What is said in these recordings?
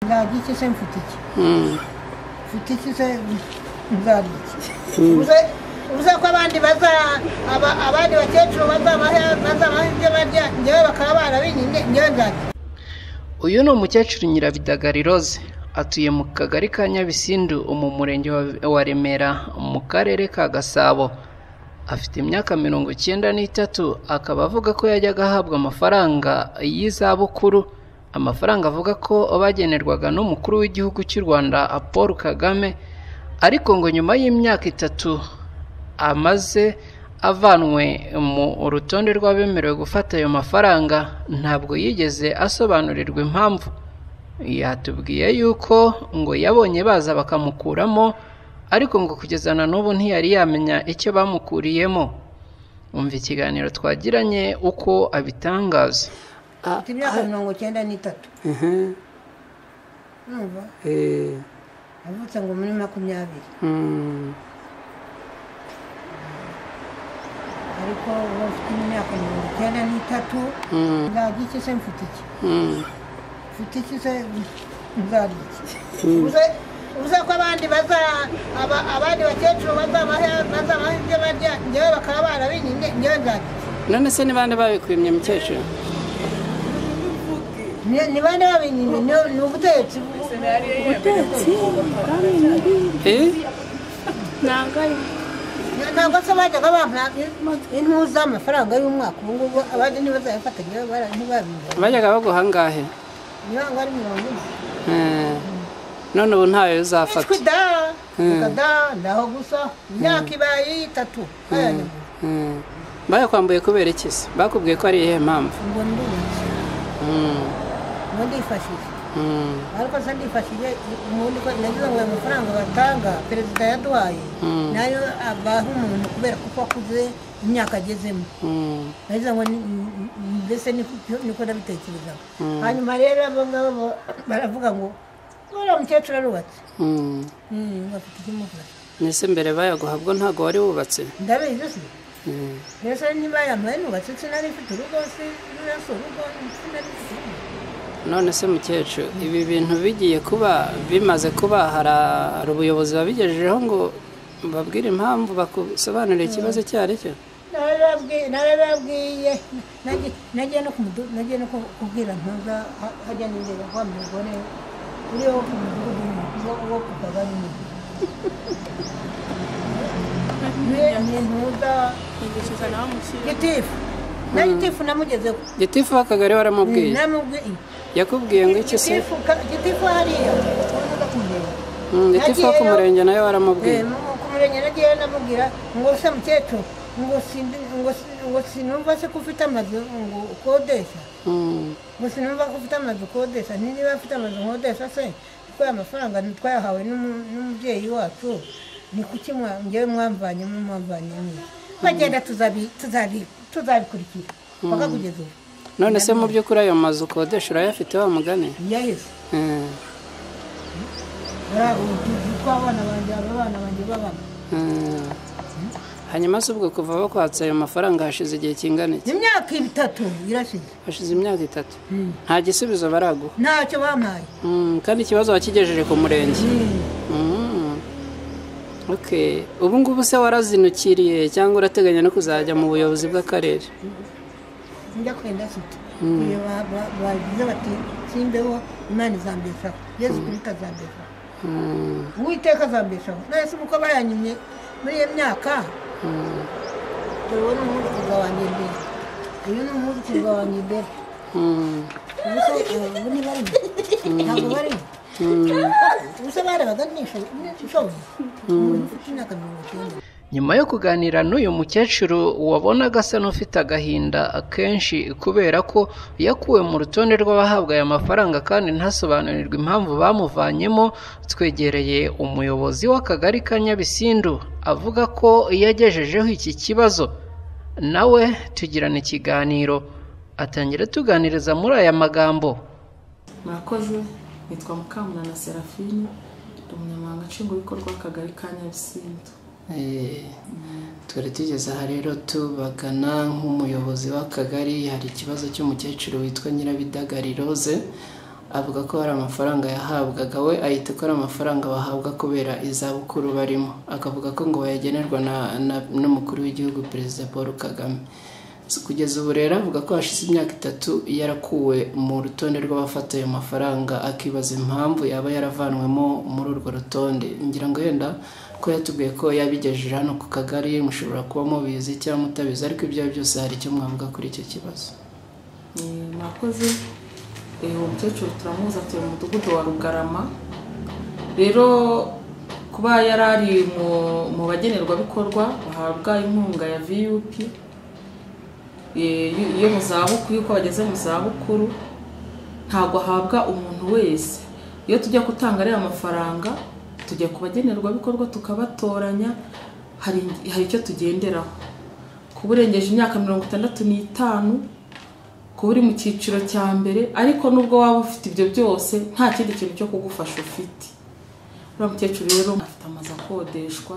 Ndagiki se mfite iki? Mfite iki se ndagiki? Uze ko abandi abandi bakecuru bazamaha ibyo barya ngewe bakaba barabinyine ngewe ndagiki. Uyu ni umukecuru Nyirabidagari Rose atuye mu kagari ka Nyabisindu mu murenge wa Remera mu karere ka Gasabo. Afite imyaka 93 akaba avuga ko yajyaga ahabwa amafaranga y'izabukuru, amafaranga avuga ko bagenerwaga n'umukuru w'igihugu cy'u Rwanda Paul Kagame, ariko ngo nyuma y'imyaka 3 amaze avanwe mu rutonde rw'abemerewe gufata ayo mafaranga ntabwo yigeze asobanurirwa impamvu. Yatubwiye yuko ngo yabonye baza bakamukuramo, ariko ngo kugeza na n'ubu ntiyari yamenya icyo bamukuriyemo. Umva ikiganiro twagiranye uko abitangaza. Imyaka 93. Numva avutse ngo muri 20. Ariko bafite imyaka 93. Ndagiki se mfite iki? Mfite iki se ndagiki? Uze ko abandi bakecuru bazamaha ibyo barya ngewe bakaba barabinyine ngewe ndagiki. None se ni bande babikwimye mukecuru? Ni bande babinyine ni ubutetsi. Ntabwo se bajyaga bampa intuza amafaranga y'umwaka, ubu ngubu abandi ntibazayafata ngewe ntibabinjira. Bajyaga baguha angahe? Niba ari 40. None ubu ntayo uzafata. Ndaho gusa imyaka ibaye 3. Bayakwambuye kubera iki se? Bakubwiye ko ari iyihe mpamvu? Ngo ndifashije. Ariko se ndifashije umuntu ko nagize ngo amafaranga batanga perezida yaduhaye nayo abaha umuntu kubera kuko akuze imyaka agezemo. Nagize ngo mbese niko ndabitekereza. Hanyuma rero abo ngabo baravuga ngo uriya mukecuru arubatse. Bafite ikimufasha. Nese mbere bayaguhabwo ntago wari wubatse? Ndabizi se. Mbese niba yambaye nubatse sinari mfite urugo se n'aso urugo sinari mfite. None se mukecuru ibi bintu bigiye kuba bimaze kuba hari ubuyobozi babigejejeho ngo babwire impamvu bakusobanurira ikibazo cyari cyo? Narababwiye nagiye no kubwira ntuza hajya n'indege kwa mugore uriho ku mudugudu wo ku kagari. Ntuza gitifu namugezeho. Gitifu w'akagari waramubwiye? Namubwiye. Yakubwiye ngo iki se? Gitifu hariya. Gitifu wo ku murenge nayo waramubwiye? Ku murenge nagiye namubwira ngo se mukecuru ngo sinumva se ko ufite amazu ngo ukodesha. Ngo sinumva ko ufite amazu ukodesha. Niba afite amazu ukodesha se kuko aya mafaranga twayahawe n'umubyeyi wacu ni kuki ngewe mwamvanyemo. Bagenda tuzabikurikira paka kugeza ubu. None se mu by'ukuri ayo mazu ukodesha urayafite wa mugani? Yahise. Abana banjye babana. Hanyuma se ubwo kuva bakwatsa ayo mafaranga hashize igihe kingana iki? Imyaka 3 irashize. Hashize imyaka 3. Nta gisubizo baraguha? Ntacyo bampaye. Kandi ikibazo wakigejeje ku murenge? Okay. Ubu ngubu se warazinukiriye cyangwa urateganya no kuzajya mu buyobozi bw'akarere? Njya kwenda sute. Bagize bati simbeho Imana izambeshaho. Yesu Kristo azambeshaho. Uwiteka azambeshaho. Nase uko bayanyimye muri iyo myaka. Ubu ni umuvuduko wanjye mbere. Uyu ni umuvuduko wanjye mbere. Ubu ni bari. Ntabwo bari. Ubusa barabaga nishoboye. Nyuma yo kuganira n'uyu mukecuru wabonaga asa n'ufite agahinda akenshi kubera ko yakuwe mu rutonde rw'abahabwa aya mafaranga kandi ntasobanurirwe impamvu bamuvanyemo, twegereye umuyobozi w'akagari ka Nyabisindu avuga ko yagejejeho iki kibazo. Nawe tugirana ikiganiro atangira tuganiriza muri aya magambo. Murakoze, nitwa Mukamana Serafine, umunyamabanga nshingwabikorwa w'akagari ka Nyabisindu. Twari tugeze aha rero tubagana nk'umuyobozi w'akagari, hari ikibazo cy'umukecuru witwa Nyirabidagari Rose avuga ko hari amafaranga yahabwaga, we ahita ko ari amafaranga bahabwa kubera izabukuru barimo, akavuga ko ngo bayagenerwa n'umukuru w'igihugu Perezida Paul Kagame. Kugeza ubu rero avuga ko hashize imyaka 3 yarakuwe mu rutonde rw'abafata ayo mafaranga, akibaza impamvu yaba yaravanwemo muri urwo rutonde. Ngira ngo yenda ko yatubwiye ko yabigejeje hano ku kagari, mushobora kuba mubizi cyangwa mutabizi, ariko ibyo byose hari icyo mwavuga kuri icyo kibazo. Nakoze umukecuru turamuzi atuye mu mudugudu wa Rugarama. Rero kuba yarari mu bagenerwabikorwa bahabwa inkunga ya VUP iyo mu zabukuru, yuko bageze mu zabukuru ntabwo ahabwa umuntu wese. Iyo tujya gutanga ariya mafaranga tujya ku bagenerwabikorwa tukabatoranya, hari icyo tugenderaho. Kuba urengeje imyaka 65, kuba uri mu cyiciro cya mbere, ariko nubwo waba ufite ibyo byose nta kindi kintu cyo kugufasha ufite. Uriya mukecuru rero afite amazu akodeshwa,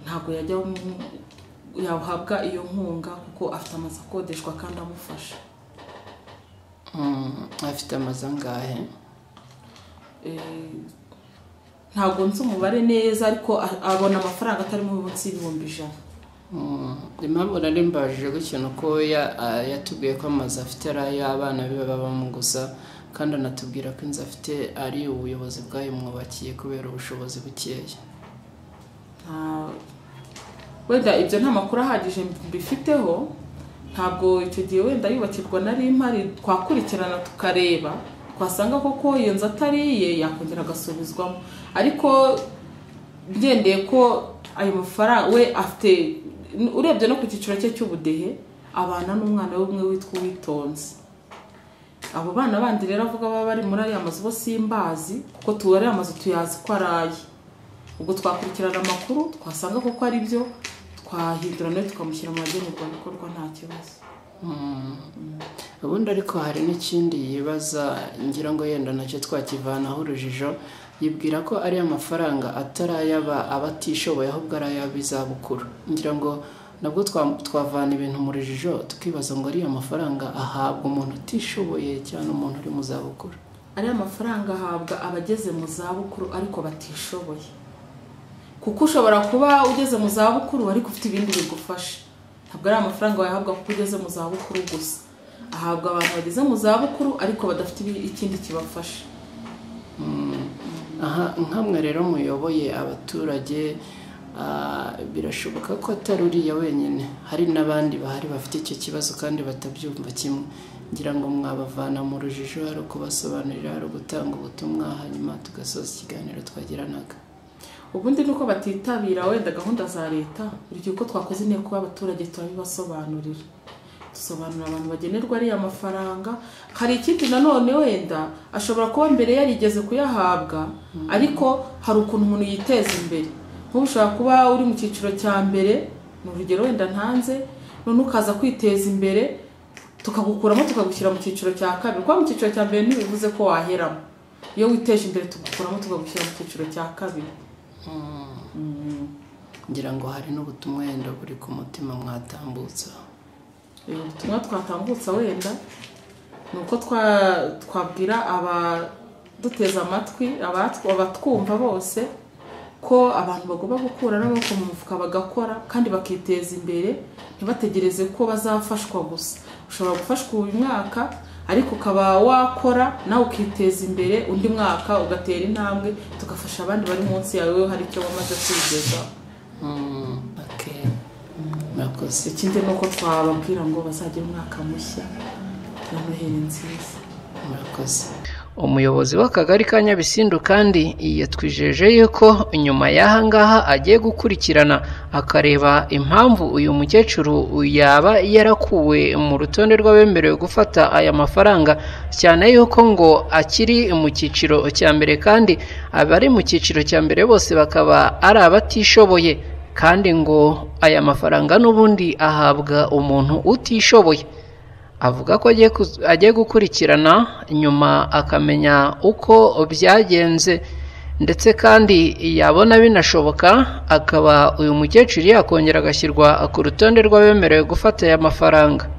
ntabwo yahabwa iyo nkunga kuko afite amazu akodeshwa kandi amufasha. Afite amazu angahe? Ntabwo nzi umubare neza, ariko abona amafaranga atari munsi y'100,000. Impamvu nari mbajije gutyo nuko yatubwiye ko amazu afite ari ay'abana be babamo gusa, kandi anatubwira ko inzu afite ari ubuyobozi bwayimwubakiye kubera ubushobozi bukeya. Wenda ibyo nta makuru ahagije mbifiteho, ntabwo icyo gihe wenda yubakirwa nari impari, twakurikirana tukareba, twasanga koko iyo nzu atariye yakongera agasubizwamo. Ariko ngendeye ko ayo mafaranga we afite, urebye no ku cyiciro cye cy'ubudehe, abana n'umwana we umwe witwa Uwitonze. Abo bana bandi rero avuga baba bari muri aya mazu bo simbazi, kuko tuwari amazu tuyazi ko araye. Ubwo twakurikirana amakuru twasanga koko ari byo, twahindura nayo tukamushyira mu bagenerwabikorwa nta kibazo. Ubundi ariko hari n'ikindi yibaza, ngira ngo yenda nacyo twakivanaho urujijo. Yibwira ko ari amafaranga atarayaba abatishoboye, ahubwo ari ay'abizabukuru. Ngira ngo nabwo twavana ibintu mu rujijo tukibaza ngo ari amafaranga ahabwa umuntu utishoboye cyane umuntu uri mu zabukuru. Ari amafaranga ahabwa abageze mu zabukuru ariko batishoboye, kuko ushobora kuba ugeze mu zabukuru ariko ufite ibindi bigufasha. Ntabwo ari amafaranga wayahabwa kuko ugeze mu zabukuru gusa, ahabwa abantu bageze mu zabukuru ariko badafite ikindi kibafasha. Nkamwe rero muyoboye abaturage, birashoboka ko atari uriya wenyine, hari n'abandi bahari bafite icyo kibazo kandi batabyumva kimwe. Ngira ngo mwabavana mu rujijo, hari kubasobanurira, hari gutanga ubutumwa, hanyuma tugasoza ikiganiro twagiranaga. Ubundi nuko batitabira wenda gahunda za leta, buri uko twakoze inteko y'abaturage turabibasobanurira, dusobanurira abantu bagenerwa ari amafaranga. Hari ikindi nanone wenda ashobora kuba mbere yarigeze kuyahabwa, ariko hari ukuntu umuntu yiteza imbere. Nk'ubu ushobora kuba uri mu cyiciro cya mbere, mu rugero wenda ntanze, none ukaza kwiteza imbere tukagukuramo tukagushyira mu cyiciro cya kabiri. Kuba mu cyiciro cya mbere ntibivuze ko waheramo, iyo witeje imbere tugukuramo tukagushyira mu cyiciro cya kabiri. Ngira ngo hari n'ubutumwa wenda buri ku mutima mwatambutsa. Ubutumwa twatambutsa wenda nuko twabwira abaduteza amatwi, abatwumva bose, ko abantu bagomba gukura n'amaboko mu mufuka bagakora kandi bakiteza imbere, ntibategereze ko bazafashwa gusa. Ushobora gufashwa uyu mwaka ariko ukaba wakora nawe ukiteza imbere, undi mwaka ugatera intambwe, tugafasha abandi bari munsi yawe hari icyo bamaze kwigezaho. Murakoze. Ikindi nuko twababwira ngo bazagire umwaka mushya na Noheli nziza. Murakoze. Umuyobozi w'akagari ka Nyabisindu kandi yatwijeje yuko nyuma y'aha ngaha agiye gukurikirana akareba impamvu uyu mukecuru yaba yarakuwe mu rutonde rw'abemerewe gufata aya mafaranga, cyane yuko ngo akiri mu cyiciro cya mbere kandi abari mu cyiciro cya mbere bose bakaba ari abatishoboye, kandi ngo aya mafaranga n'ubundi ahabwa umuntu utishoboye. Avuga ko agiye gukurikirana nyuma akamenya uko byagenze, ndetse kandi yabona binashoboka akaba uyu mukecuru yakongera agashyirwa ku rutonde rw'abemerewe gufata aya mafaranga.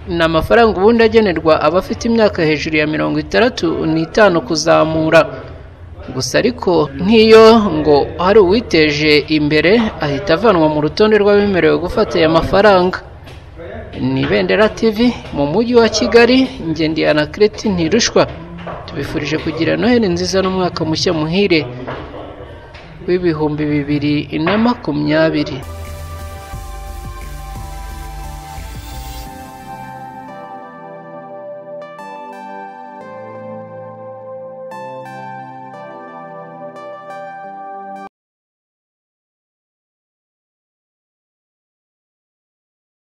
ni amafaranga ubundi agenerwa abafite imyaka hejuru ya 65 kuzamura. Gusa ariko nk'iyo ngo hari uwiteje imbere ahita avanwa mu rutonde rw'abemerewe gufata aya mafaranga. Ni Ibendera TV mu mujyi wa Kigali, njye ndi Anaclet Ntirushwa. Tubifurije kugira Noheli nziza n'umwaka mushya muhire w'ibihumbi 2020.